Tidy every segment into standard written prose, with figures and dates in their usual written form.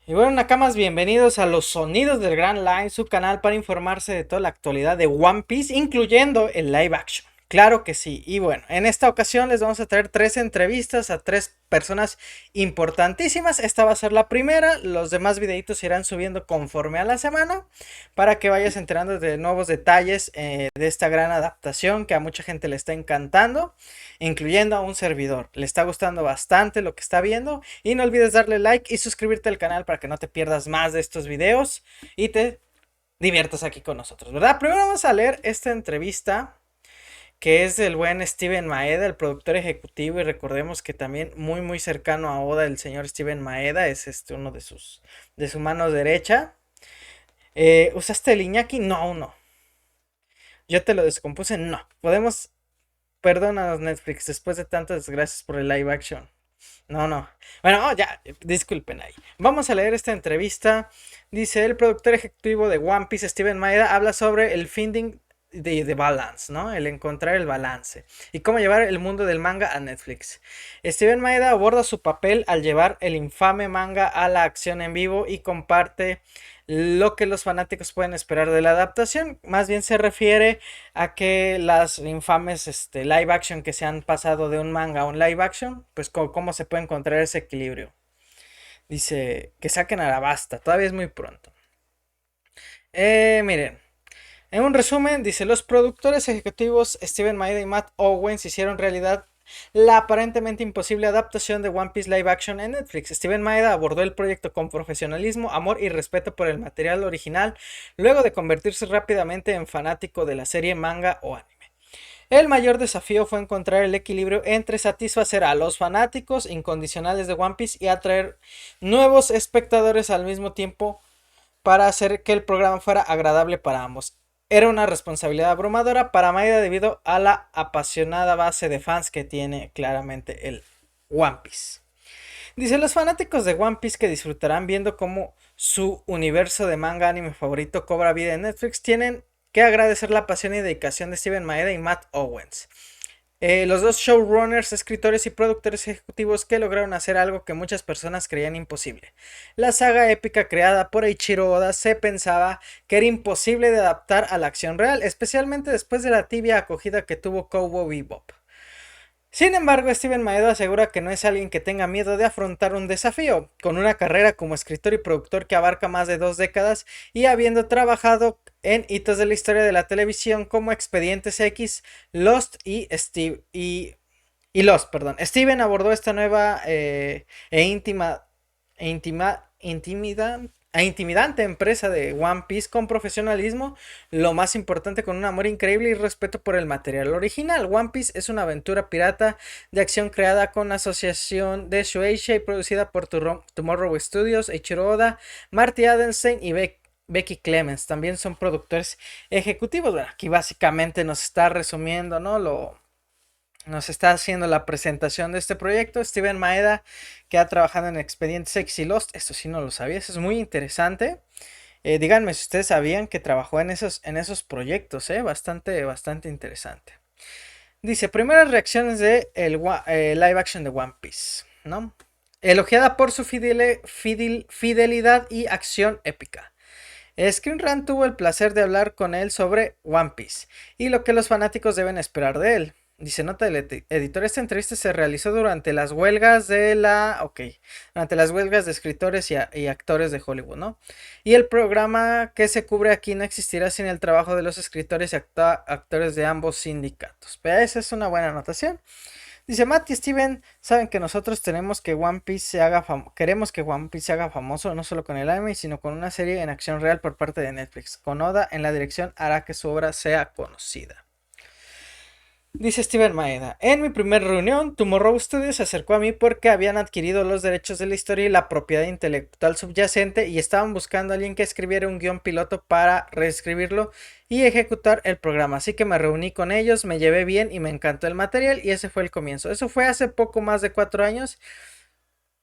Y bueno, Nakamas, bienvenidos a los Sonidos del Grand Line, su canal para informarse de toda la actualidad de One Piece, incluyendo el live action. Claro que sí. Y bueno, en esta ocasión les vamos a traer tres entrevistas a tres personas importantísimas. Esta va a ser la primera. Los demás videitos se irán subiendo conforme a la semana para que vayas enterando de nuevos detalles de esta gran adaptación que a mucha gente le está encantando, incluyendo a un servidor. Le está gustando bastante lo que está viendo y no olvides darle like y suscribirte al canal para que no te pierdas más de estos videos y te diviertas aquí con nosotros, ¿verdad? Primero vamos a leer esta entrevista que es del buen Steven Maeda, el productor ejecutivo, y recordemos que también muy cercano a Oda, el señor Steven Maeda es uno de su mano derecha. ¿Usaste el Iñaki? No, no. Yo te lo descompuse, no. Podemos, perdónanos Netflix, después de tantas desgracias por el live action. No, no. Bueno, ya, disculpen ahí. Vamos a leer esta entrevista. Dice el productor ejecutivo de One Piece, Steven Maeda, habla sobre el finding de balance, ¿no? El encontrar el balance y cómo llevar el mundo del manga a Netflix. Steven Maeda aborda su papel al llevar el infame manga a la acción en vivo y comparte lo que los fanáticos pueden esperar de la adaptación. Más bien se refiere a que las infames live action que se han pasado de un manga a un live action, pues cómo se puede encontrar ese equilibrio. Dice que saquen Arabasta, todavía es muy pronto. Miren, en un resumen, dice, los productores ejecutivos Steven Maeda y Matt Owens hicieron realidad la aparentemente imposible adaptación de One Piece live action en Netflix. Steven Maeda abordó el proyecto con profesionalismo, amor y respeto por el material original, luego de convertirse rápidamente en fanático de la serie, manga o anime. El mayor desafío fue encontrar el equilibrio entre satisfacer a los fanáticos incondicionales de One Piece y atraer nuevos espectadores al mismo tiempo para hacer que el programa fuera agradable para ambos. Era una responsabilidad abrumadora para Maeda debido a la apasionada base de fans que tiene claramente el One Piece. Dice, los fanáticos de One Piece que disfrutarán viendo cómo su universo de manga anime favorito cobra vida en Netflix tienen que agradecer la pasión y dedicación de Steven Maeda y Matt Owens. Los dos showrunners, escritores y productores ejecutivos que lograron hacer algo que muchas personas creían imposible. La saga épica creada por Eiichiro Oda se pensaba que era imposible de adaptar a la acción real, especialmente después de la tibia acogida que tuvo Cowboy Bebop. Sin embargo, Steven Maeda asegura que no es alguien que tenga miedo de afrontar un desafío, con una carrera como escritor y productor que abarca más de 2 décadas y habiendo trabajado en hitos de la historia de la televisión como Expedientes X, Lost y Lost, perdón. Steven abordó esta nueva intimidante empresa de One Piece con profesionalismo, lo más importante, con un amor increíble y respeto por el material original. One Piece es una aventura pirata de acción creada con asociación de Shueisha y producida por Tomorrow Studios, Eiichiro Oda, Marty Adelstein y Becky Clemens. También son productores ejecutivos. Bueno, aquí básicamente nos está resumiendo, ¿no? Nos está haciendo la presentación de este proyecto. Steven Maeda, que ha trabajado en Expedientes X y Lost. Esto sí no lo sabía, eso es muy interesante. Díganme si ustedes sabían que trabajó en esos proyectos, bastante interesante. Dice, primeras reacciones de el live action de One Piece, ¿no? Elogiada por su fidelidad y acción épica. Screen Rant tuvo el placer de hablar con él sobre One Piece y lo que los fanáticos deben esperar de él. Dice nota del editor, esta entrevista se realizó durante las huelgas de durante las huelgas de escritores y actores de Hollywood, ¿no? Y el programa que se cubre aquí no existirá sin el trabajo de los escritores y actores de ambos sindicatos. Pero esa es una buena anotación. Dice Matt y Steven saben que nosotros tenemos que One Piece queremos que One Piece se haga famoso no solo con el anime, sino con una serie en acción real por parte de Netflix. Con Oda en la dirección hará que su obra sea conocida. Dice Steven Maeda, en mi primera reunión, Tomorrow Studios se acercó a mí porque habían adquirido los derechos de la historia y la propiedad intelectual subyacente y estaban buscando a alguien que escribiera un guión piloto para reescribirlo y ejecutar el programa. Así que me reuní con ellos, me llevé bien y me encantó el material y ese fue el comienzo. Eso fue hace poco más de 4 años.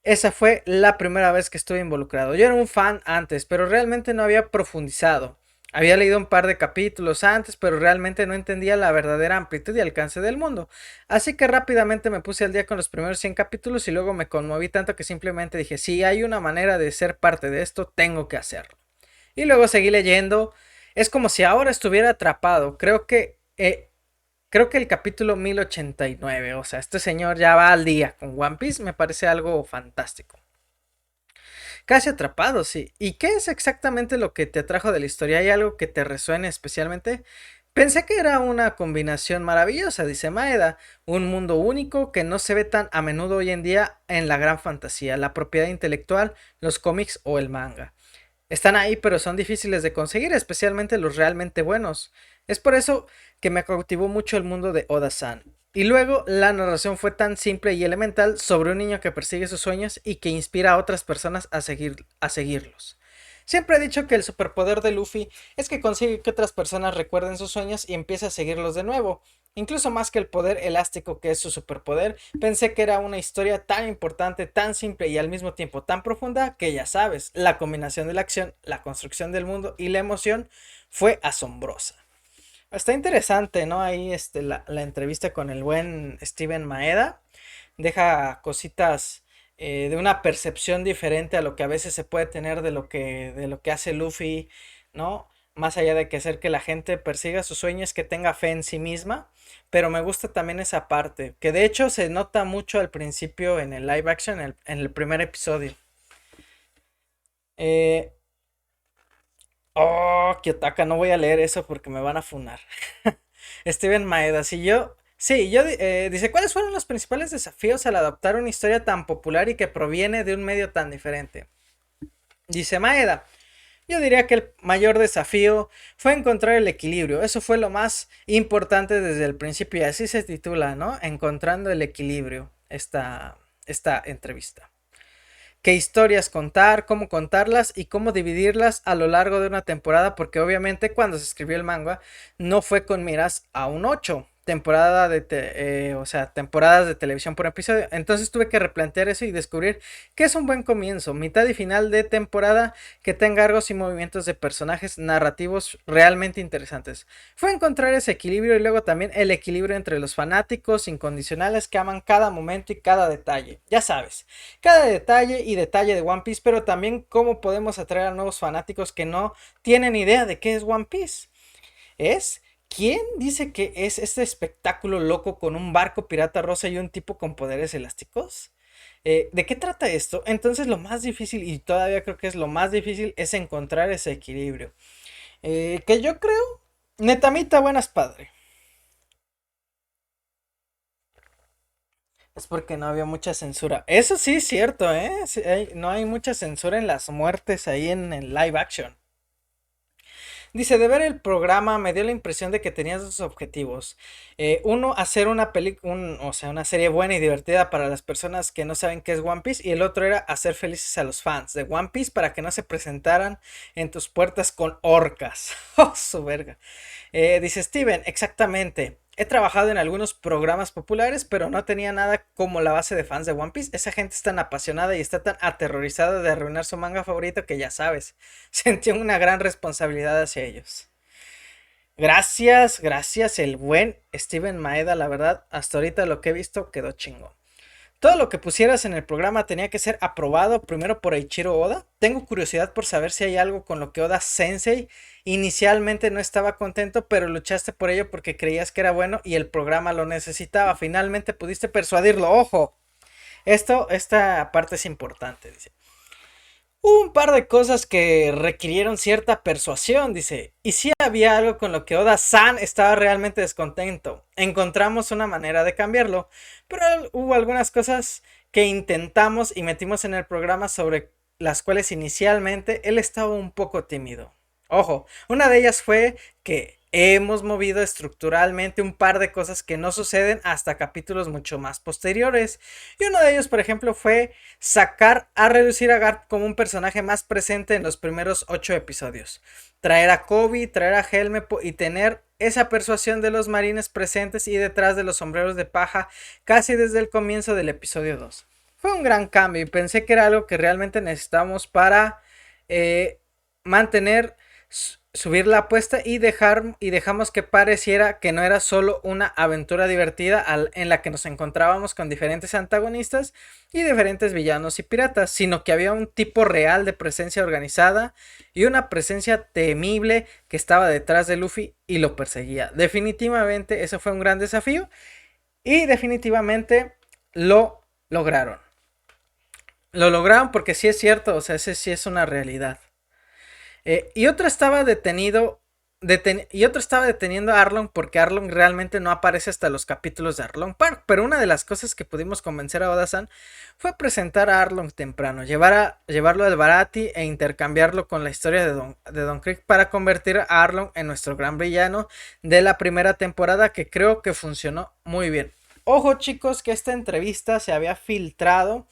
Esa fue la primera vez que estuve involucrado. Yo era un fan antes, pero realmente no había profundizado. Había leído un par de capítulos antes, pero realmente no entendía la verdadera amplitud y alcance del mundo. Así que rápidamente me puse al día con los primeros 100 capítulos y luego me conmoví tanto que simplemente dije, si hay una manera de ser parte de esto, tengo que hacerlo. Y luego seguí leyendo. Es como si ahora estuviera atrapado. Creo que el capítulo 1089, o sea, este señor ya va al día con One Piece, me parece algo fantástico. Casi atrapado, sí. ¿Y qué es exactamente lo que te atrajo de la historia? ¿Hay algo que te resuene especialmente? Pensé que era una combinación maravillosa, dice Maeda, un mundo único que no se ve tan a menudo hoy en día en la gran fantasía, la propiedad intelectual, los cómics o el manga. Están ahí, pero son difíciles de conseguir, especialmente los realmente buenos. Es por eso que me cautivó mucho el mundo de Oda-san. Y luego la narración fue tan simple y elemental sobre un niño que persigue sus sueños y que inspira a otras personas a seguirlos. Siempre he dicho que el superpoder de Luffy es que consigue que otras personas recuerden sus sueños y empiece a seguirlos de nuevo. Incluso más que el poder elástico que es su superpoder, pensé que era una historia tan importante, tan simple y al mismo tiempo tan profunda que ya sabes, la combinación de la acción, la construcción del mundo y la emoción fue asombrosa. Está interesante, ¿no? Ahí la entrevista con el buen Steven Maeda deja cositas de una percepción diferente a lo que a veces se puede tener de lo que hace Luffy, ¿no? Más allá de que hacer que la gente persiga sus sueños, que tenga fe en sí misma, pero me gusta también esa parte, que de hecho se nota mucho al principio en el live action, en el primer episodio. Eh, oh, Kiyotaka, no voy a leer eso porque me van a funar. Steven Maeda, si yo... Sí, dice, ¿cuáles fueron los principales desafíos al adaptar una historia tan popular y que proviene de un medio tan diferente? Dice Maeda, yo diría que el mayor desafío fue encontrar el equilibrio. Eso fue lo más importante desde el principio y así se titula, ¿no? Encontrando el equilibrio, esta entrevista. Qué historias contar, cómo contarlas y cómo dividirlas a lo largo de una temporada, porque obviamente cuando se escribió el manga no fue con miras a un 8 o sea, temporadas de televisión por episodio. Entonces tuve que replantear eso y descubrir que es un buen comienzo, mitad y final de temporada que tenga arcos y movimientos de personajes narrativos realmente interesantes. Fue encontrar ese equilibrio y luego también el equilibrio entre los fanáticos incondicionales que aman cada momento y cada detalle. Ya sabes, cada detalle y detalle de One Piece, pero también cómo podemos atraer a nuevos fanáticos que no tienen idea de qué es One Piece. Es ¿Quién dice que es este espectáculo loco con un barco pirata rosa y un tipo con poderes elásticos? ¿De qué trata esto? Entonces lo más difícil, y todavía creo que es lo más difícil, es encontrar ese equilibrio. Que yo creo, netamita buenas padre. Es porque no había mucha censura. Eso sí es cierto, ¿eh? Sí, no hay mucha censura en las muertes ahí en el live action. Dice, de ver el programa me dio la impresión de que tenía dos objetivos. Uno, hacer o sea, una serie buena y divertida para las personas que no saben qué es One Piece. Y el otro era hacer felices a los fans de One Piece para que no se presentaran en tus puertas con orcas. Oh, su verga. Dice Steven, exactamente. He trabajado en algunos programas populares, pero no tenía nada como la base de fans de One Piece. Esa gente es tan apasionada y está tan aterrorizada de arruinar su manga favorito que ya sabes, sentí una gran responsabilidad hacia ellos. Gracias, gracias, el buen Steven Maeda, la verdad, hasta ahorita lo que he visto quedó chingón. Todo lo que pusieras en el programa tenía que ser aprobado primero por Eiichiro Oda. Tengo curiosidad por saber si hay algo con lo que Oda Sensei inicialmente no estaba contento, pero luchaste por ello porque creías que era bueno y el programa lo necesitaba. Finalmente pudiste persuadirlo. Ojo, esta parte es importante, dice. Hubo un par de cosas que requirieron cierta persuasión, dice. Y sí había algo con lo que Oda-san estaba realmente descontento. Encontramos una manera de cambiarlo, pero hubo algunas cosas que intentamos y metimos en el programa sobre las cuales inicialmente él estaba un poco tímido. Ojo, una de ellas fue que hemos movido estructuralmente un par de cosas que no suceden hasta capítulos mucho más posteriores. Y uno de ellos, por ejemplo, fue sacar a reducir a Garp como un personaje más presente en los primeros 8 episodios. Traer a Kobe, traer a Helme y tener esa persuasión de los marines presentes y detrás de los sombreros de paja casi desde el comienzo del episodio 2. Fue un gran cambio y pensé que era algo que realmente necesitamos para mantener subir la apuesta y dejamos que pareciera que no era solo una aventura divertida en la que nos encontrábamos con diferentes antagonistas y diferentes villanos y piratas, sino que había un tipo real de presencia organizada y una presencia temible que estaba detrás de Luffy y lo perseguía. Definitivamente eso fue un gran desafío y definitivamente lo lograron. Lo lograron porque sí es cierto, o sea, ese sí es una realidad. Y otro estaba y otro estaba deteniendo a Arlong porque Arlong realmente no aparece hasta los capítulos de Arlong Park. Pero una de las cosas que pudimos convencer a Oda-san fue presentar a Arlong temprano, llevarlo al Baratie e intercambiarlo con la historia de Don Krieg para convertir a Arlong en nuestro gran villano de la primera temporada, que creo que funcionó muy bien. Ojo chicos, que esta entrevista se había filtrado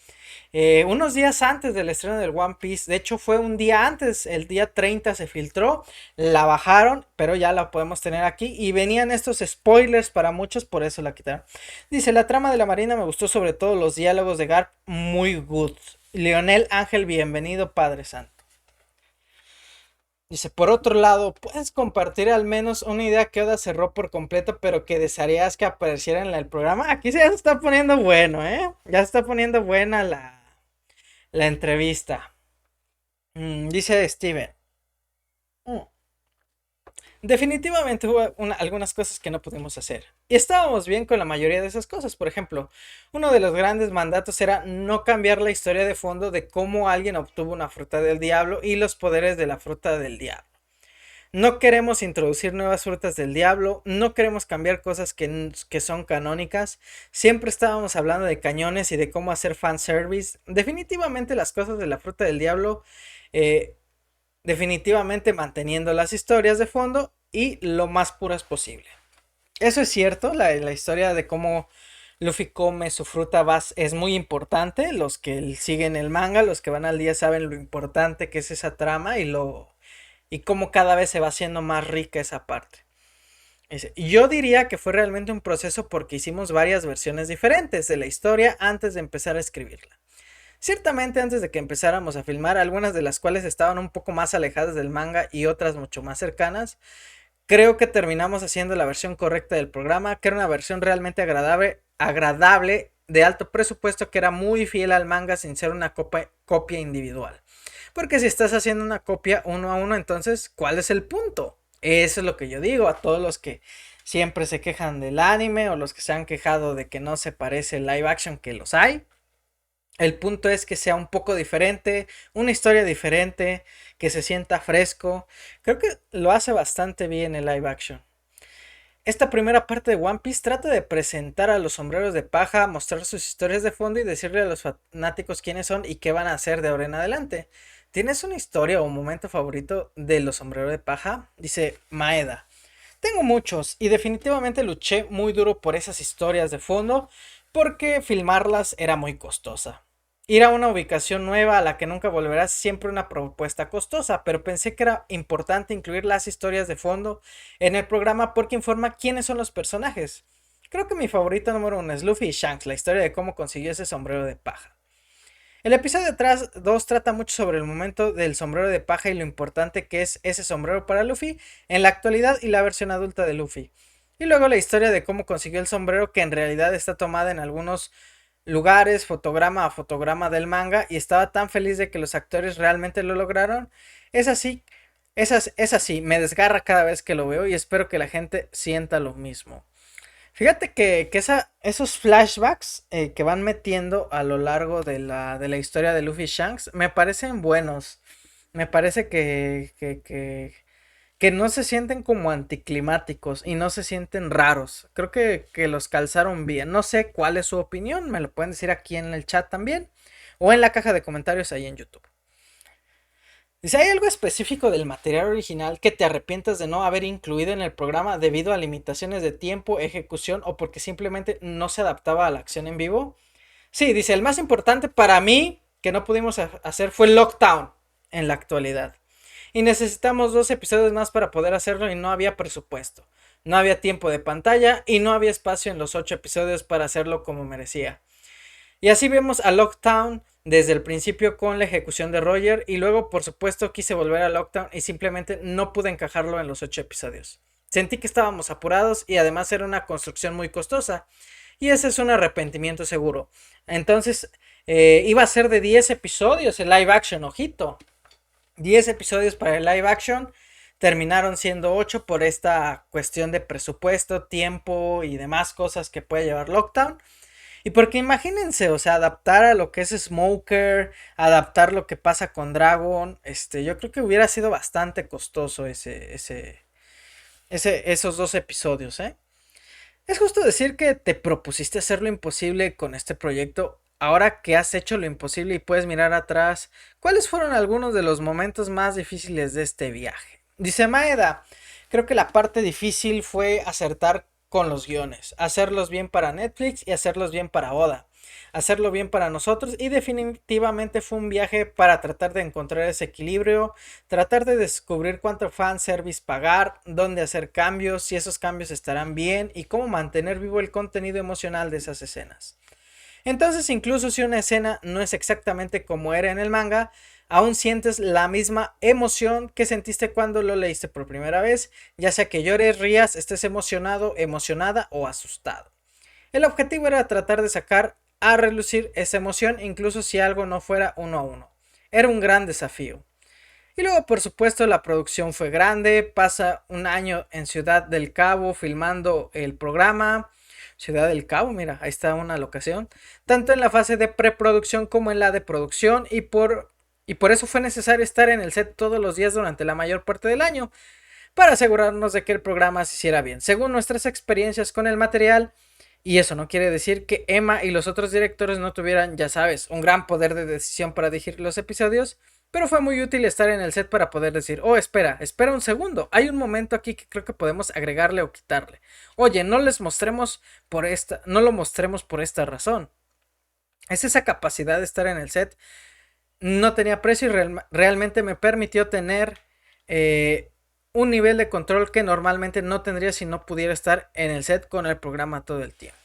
unos días antes del estreno del One Piece. De hecho fue un día antes, el día 30 se filtró, la bajaron, pero ya la podemos tener aquí. Y venían estos spoilers para muchos, por eso la quitaron. Dice, la trama de la marina me gustó, sobre todo los diálogos de Garp, muy good. Leonel Ángel, bienvenido Padre Santo. Dice, por otro lado, puedes compartir al menos una idea que Oda cerró por completo, pero que desearías que apareciera en el programa. Aquí ya se está poniendo bueno, ¿eh? Ya se está poniendo buena la entrevista. Dice Steven. Mm, Definitivamente hubo algunas cosas que no pudimos hacer. Y estábamos bien con la mayoría de esas cosas. Por ejemplo, uno de los grandes mandatos era no cambiar la historia de fondo de cómo alguien obtuvo una fruta del diablo y los poderes de la fruta del diablo. No queremos introducir nuevas frutas del diablo, no queremos cambiar cosas que son canónicas. Siempre estábamos hablando de cañones y de cómo hacer fanservice. Definitivamente las cosas de la fruta del diablo, eh, definitivamente manteniendo las historias de fondo y lo más puras posible. Eso es cierto, la historia de cómo Luffy come su fruta es muy importante. Los que siguen el manga, los que van al día saben lo importante que es esa trama y cómo cada vez se va haciendo más rica esa parte. Yo diría que fue realmente un proceso porque hicimos varias versiones diferentes de la historia antes de empezar a escribirla. Ciertamente antes de que empezáramos a filmar, algunas de las cuales estaban un poco más alejadas del manga y otras mucho más cercanas, creo que terminamos haciendo la versión correcta del programa, que era una versión realmente agradable de alto presupuesto, que era muy fiel al manga sin ser una copia individual. Porque si estás haciendo una copia uno a uno, entonces, ¿cuál es el punto? Eso es lo que yo digo a todos los que siempre se quejan del anime o los que se han quejado de que no se parece el live action, que los hay. El punto es que sea un poco diferente, una historia diferente, que se sienta fresco. Creo que lo hace bastante bien el live action. Esta primera parte de One Piece trata de presentar a los sombreros de paja, mostrar sus historias de fondo y decirle a los fanáticos quiénes son y qué van a hacer de ahora en adelante. ¿Tienes una historia o un momento favorito de los sombreros de paja? Dice Maeda. Tengo muchos y definitivamente luché muy duro por esas historias de fondo porque filmarlas era muy costosa. Ir a una ubicación nueva a la que nunca volverás es siempre una propuesta costosa, pero pensé que era importante incluir las historias de fondo en el programa porque informa quiénes son los personajes. Creo que mi favorito número uno es Luffy y Shanks, la historia de cómo consiguió ese sombrero de paja. El episodio 2 trata mucho sobre el momento del sombrero de paja y lo importante que es ese sombrero para Luffy en la actualidad y la versión adulta de Luffy. Y luego la historia de cómo consiguió el sombrero, que en realidad está tomada en algunos lugares, fotograma a fotograma del manga, y estaba tan feliz de que los actores realmente lo lograron. Es así, es así, me desgarra cada vez que lo veo y espero que la gente sienta lo mismo. Fíjate que esos flashbacks que van metiendo a lo largo de la historia de Luffy Shanks me parecen buenos. Me parece que no se sienten como anticlimáticos y no se sienten raros. Creo que los calzaron bien. No sé cuál es su opinión, me lo pueden decir aquí en el chat también o en la caja de comentarios ahí en YouTube. Dice, ¿hay algo específico del material original que te arrepientas de no haber incluido en el programa debido a limitaciones de tiempo, ejecución o porque simplemente no se adaptaba a la acción en vivo? Sí, dice, el más importante para mí que no pudimos hacer fue Lockdown en la actualidad. Y necesitamos 2 episodios más para poder hacerlo y no había presupuesto. No había tiempo de pantalla y no había espacio en los 8 episodios para hacerlo como merecía. Y así vemos a Lockdown desde el principio con la ejecución de Roger y luego por supuesto quise volver a Lockdown y simplemente no pude encajarlo en los 8 episodios. Sentí que estábamos apurados y además era una construcción muy costosa y ese es un arrepentimiento seguro. Entonces iba a ser de 10 episodios el live action, ojito. 10 episodios para el live action, terminaron siendo 8 por esta cuestión de presupuesto, tiempo y demás cosas que puede llevar Lockdown. Y porque imagínense, o sea, adaptar a lo que es Smoker, adaptar lo que pasa con Dragon, yo creo que hubiera sido bastante costoso esos 2 episodios, ¿eh? Es justo decir que te propusiste hacer lo imposible con este proyecto. Ahora que has hecho lo imposible y puedes mirar atrás, ¿cuáles fueron algunos de los momentos más difíciles de este viaje? Dice Maeda, creo que la parte difícil fue acertar con los guiones, hacerlos bien para Netflix y hacerlos bien para Oda, hacerlo bien para nosotros y definitivamente fue un viaje para tratar de encontrar ese equilibrio, tratar de descubrir cuánto fanservice pagar, dónde hacer cambios, si esos cambios estarán bien y cómo mantener vivo el contenido emocional de esas escenas. Entonces, incluso si una escena no es exactamente como era en el manga, aún sientes la misma emoción que sentiste cuando lo leíste por primera vez, ya sea que llores, rías, estés emocionado, emocionada o asustado. El objetivo era tratar de sacar a relucir esa emoción, incluso si algo no fuera uno a uno. Era un gran desafío. Y luego, por supuesto, la producción fue grande, pasa un año en Ciudad del Cabo filmando el programa. Ciudad del Cabo, mira, ahí está una locación, tanto en la fase de preproducción como en la de producción y por eso fue necesario estar en el set todos los días durante la mayor parte del año, para asegurarnos de que el programa se hiciera bien, según nuestras experiencias con el material. Y eso no quiere decir que Emma y los otros directores no tuvieran, ya sabes, un gran poder de decisión para dirigir los episodios, pero fue muy útil estar en el set para poder decir, oh, espera un segundo, hay un momento aquí que creo que podemos agregarle o quitarle. Oye, no lo mostremos por esta razón. Es esa capacidad de estar en el set, no tenía precio y realmente me permitió tener un nivel de control que normalmente no tendría si no pudiera estar en el set con el programa todo el tiempo.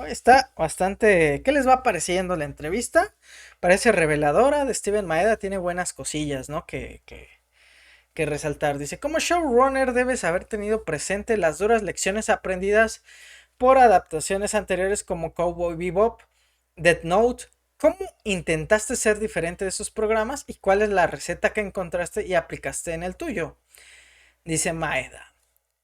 Está bastante... ¿Qué les va pareciendo la entrevista? Parece reveladora. De Steven Maeda tiene buenas cosillas, ¿no? Que resaltar. Dice, como showrunner debes haber tenido presente las duras lecciones aprendidas por adaptaciones anteriores como Cowboy Bebop, Death Note. ¿Cómo intentaste ser diferente de esos programas y cuál es la receta que encontraste y aplicaste en el tuyo? Dice Maeda.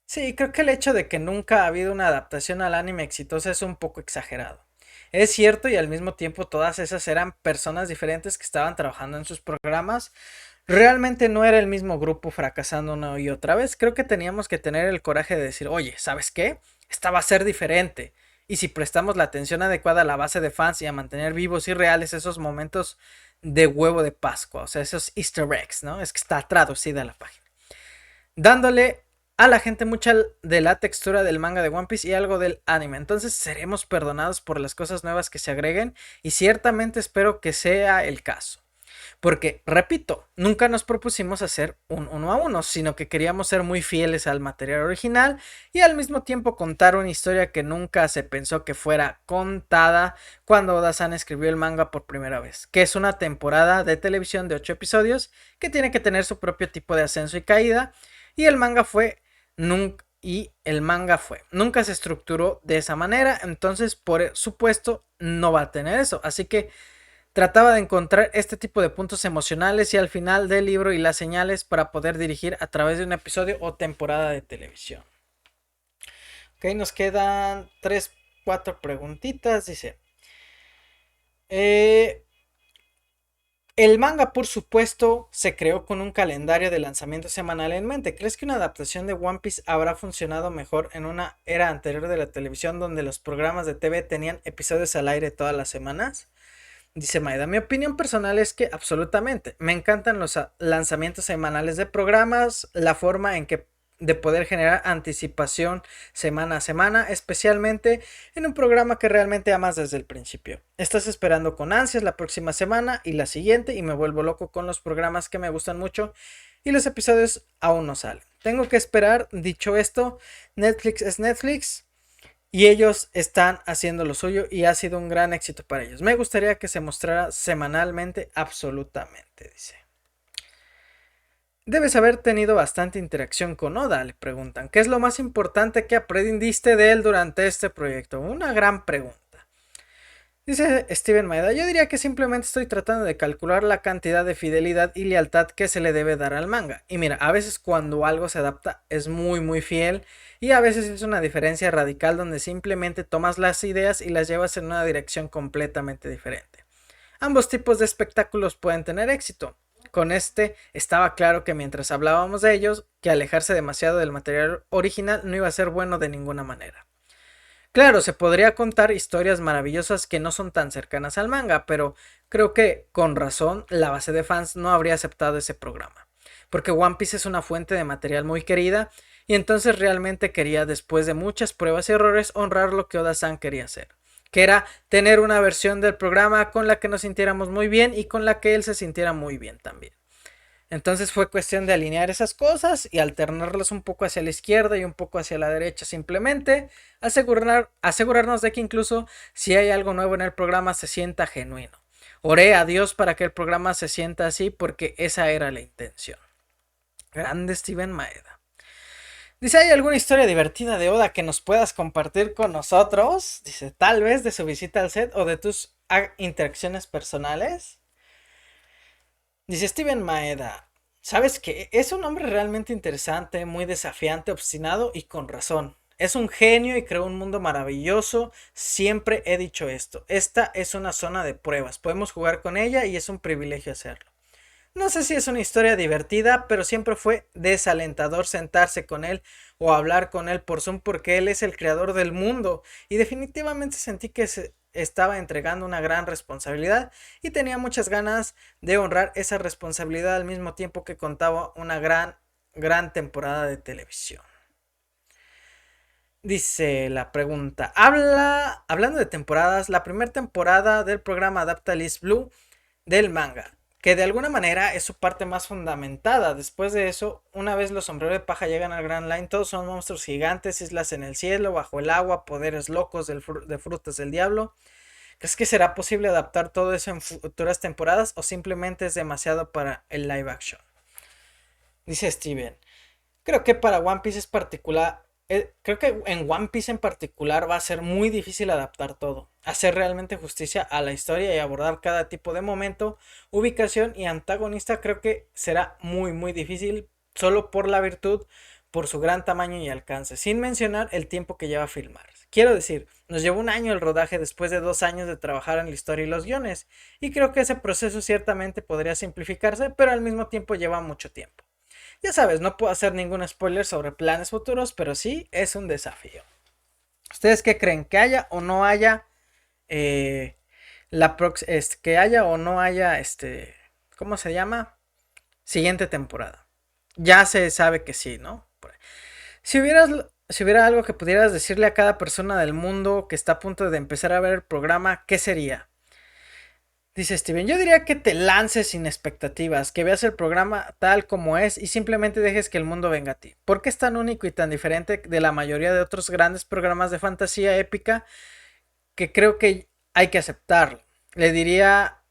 Sí, creo que el hecho de que nunca ha habido una adaptación al anime exitosa es un poco exagerado. Es cierto y al mismo tiempo todas esas eran personas diferentes que estaban trabajando en sus programas. Realmente no era el mismo grupo fracasando una y otra vez. Creo que teníamos que tener el coraje de decir, oye, ¿sabes qué? Esta va a ser diferente. Y si prestamos la atención adecuada a la base de fans y a mantener vivos y reales esos momentos de huevo de Pascua, o sea, esos easter eggs, ¿no? Es que está traducida la página. Dándole a la gente mucha de la textura del manga de One Piece y algo del anime. Entonces seremos perdonados por las cosas nuevas que se agreguen y ciertamente espero que sea el caso. Porque, repito, nunca nos propusimos hacer un uno a uno, sino que queríamos ser muy fieles al material original y al mismo tiempo contar una historia que nunca se pensó que fuera contada cuando Oda-san escribió el manga por primera vez, que es una temporada de televisión de 8 episodios que tiene que tener su propio tipo de ascenso y caída, y el manga fue nunca se estructuró de esa manera, entonces por supuesto no va a tener eso, así que trataba de encontrar este tipo de puntos emocionales y al final del libro y las señales para poder dirigir a través de un episodio o temporada de televisión. Ok, nos quedan 4 preguntitas. Dice, el manga, por supuesto, se creó con un calendario de lanzamiento semanal en mente. ¿Crees que una adaptación de One Piece habrá funcionado mejor en una era anterior de la televisión donde los programas de TV tenían episodios al aire todas las semanas? Dice Maeda, mi opinión personal es que absolutamente. Me encantan los lanzamientos semanales de programas, la forma en que de poder generar anticipación semana a semana, especialmente en un programa que realmente amas desde el principio. Estás esperando con ansias la próxima semana y la siguiente y me vuelvo loco con los programas que me gustan mucho y los episodios aún no salen. Tengo que esperar. Dicho esto, Netflix es Netflix. Y ellos están haciendo lo suyo y ha sido un gran éxito para ellos. Me gustaría que se mostrara semanalmente, absolutamente, dice. Debes haber tenido bastante interacción con Oda, le preguntan. ¿Qué es lo más importante que aprendiste de él durante este proyecto? Una gran pregunta. Dice Steven Maeda, yo diría que simplemente estoy tratando de calcular la cantidad de fidelidad y lealtad que se le debe dar al manga. Y mira, a veces cuando algo se adapta es muy fiel y a veces es una diferencia radical donde simplemente tomas las ideas y las llevas en una dirección completamente diferente. Ambos tipos de espectáculos pueden tener éxito. Con este estaba claro que mientras hablábamos de ellos, que alejarse demasiado del material original no iba a ser bueno de ninguna manera. Claro, se podría contar historias maravillosas que no son tan cercanas al manga, pero creo que con razón la base de fans no habría aceptado ese programa, porque One Piece es una fuente de material muy querida y entonces realmente quería, después de muchas pruebas y errores, honrar lo que Oda-san quería hacer, que era tener una versión del programa con la que nos sintiéramos muy bien y con la que él se sintiera muy bien también. Entonces fue cuestión de alinear esas cosas y alternarlas un poco hacia la izquierda y un poco hacia la derecha simplemente, asegurarnos de que incluso si hay algo nuevo en el programa se sienta genuino. Oré a Dios para que el programa se sienta así porque esa era la intención. Grande Steven Maeda. Dice, ¿hay alguna historia divertida de Oda que nos puedas compartir con nosotros? Dice, tal vez de su visita al set o de tus interacciones personales. Dice Steven Maeda, ¿sabes qué? Es un hombre realmente interesante, muy desafiante, obstinado y con razón. Es un genio y creó un mundo maravilloso. Siempre he dicho esto. Esta es una zona de pruebas. Podemos jugar con ella y es un privilegio hacerlo. No sé si es una historia divertida, pero siempre fue desalentador sentarse con él o hablar con él por Zoom porque él es el creador del mundo y definitivamente sentí que se estaba entregando una gran responsabilidad y tenía muchas ganas de honrar esa responsabilidad al mismo tiempo que contaba una gran temporada de televisión. Dice la pregunta, hablando de temporadas, la primera temporada del programa adapta Liz Blue del manga, que de alguna manera es su parte más fundamentada. Después de eso, una vez los sombreros de paja llegan al Grand Line, todos son monstruos gigantes, islas en el cielo, bajo el agua, poderes locos de frutas del diablo. ¿Crees que será posible adaptar todo eso en futuras temporadas o simplemente es demasiado para el live action? Dice Steven, creo que para One Piece es particular. Creo que en One Piece en particular va a ser muy difícil adaptar todo, hacer realmente justicia a la historia y abordar cada tipo de momento, ubicación y antagonista. Creo que será muy difícil solo por la virtud, por su gran tamaño y alcance, sin mencionar el tiempo que lleva a filmar. Quiero decir, nos llevó un año el rodaje después de 2 años de trabajar en la historia y los guiones, y creo que ese proceso ciertamente podría simplificarse, pero al mismo tiempo lleva mucho tiempo. Ya sabes, no puedo hacer ningún spoiler sobre planes futuros, pero sí es un desafío. ¿Ustedes qué creen? ¿Que haya o no haya que haya o no haya ¿cómo se llama? Siguiente temporada. Ya se sabe que sí, ¿no? Si hubiera algo que pudieras decirle a cada persona del mundo que está a punto de empezar a ver el programa, ¿qué sería? Dice Steven, yo diría que te lances sin expectativas, que veas el programa tal como es y simplemente dejes que el mundo venga a ti. Porque es tan único y tan diferente de la mayoría de otros grandes programas de fantasía épica que creo que hay que aceptarlo. Le diría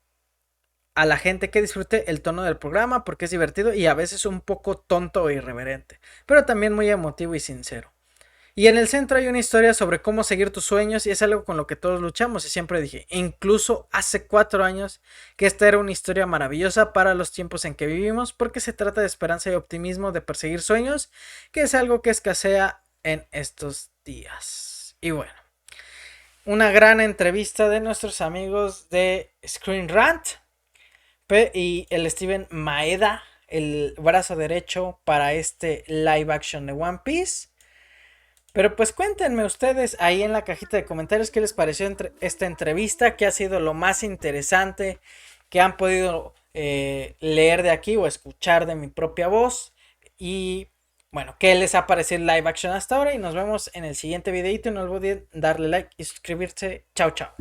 a la gente que disfrute el tono del programa porque es divertido y a veces un poco tonto e irreverente, pero también muy emotivo y sincero. Y en el centro hay una historia sobre cómo seguir tus sueños y es algo con lo que todos luchamos y siempre dije, incluso hace 4 años, que esta era una historia maravillosa para los tiempos en que vivimos porque se trata de esperanza y optimismo, de perseguir sueños, que es algo que escasea en estos días. Y bueno, una gran entrevista de nuestros amigos de Screen Rant y el Steven Maeda, el brazo derecho para este live action de One Piece. Pero pues cuéntenme ustedes ahí en la cajita de comentarios qué les pareció esta entrevista, qué ha sido lo más interesante que han podido leer de aquí o escuchar de mi propia voz. Y bueno, qué les ha parecido el live action hasta ahora. Y nos vemos en el siguiente videito. No olviden darle like y suscribirse. Chao, chao.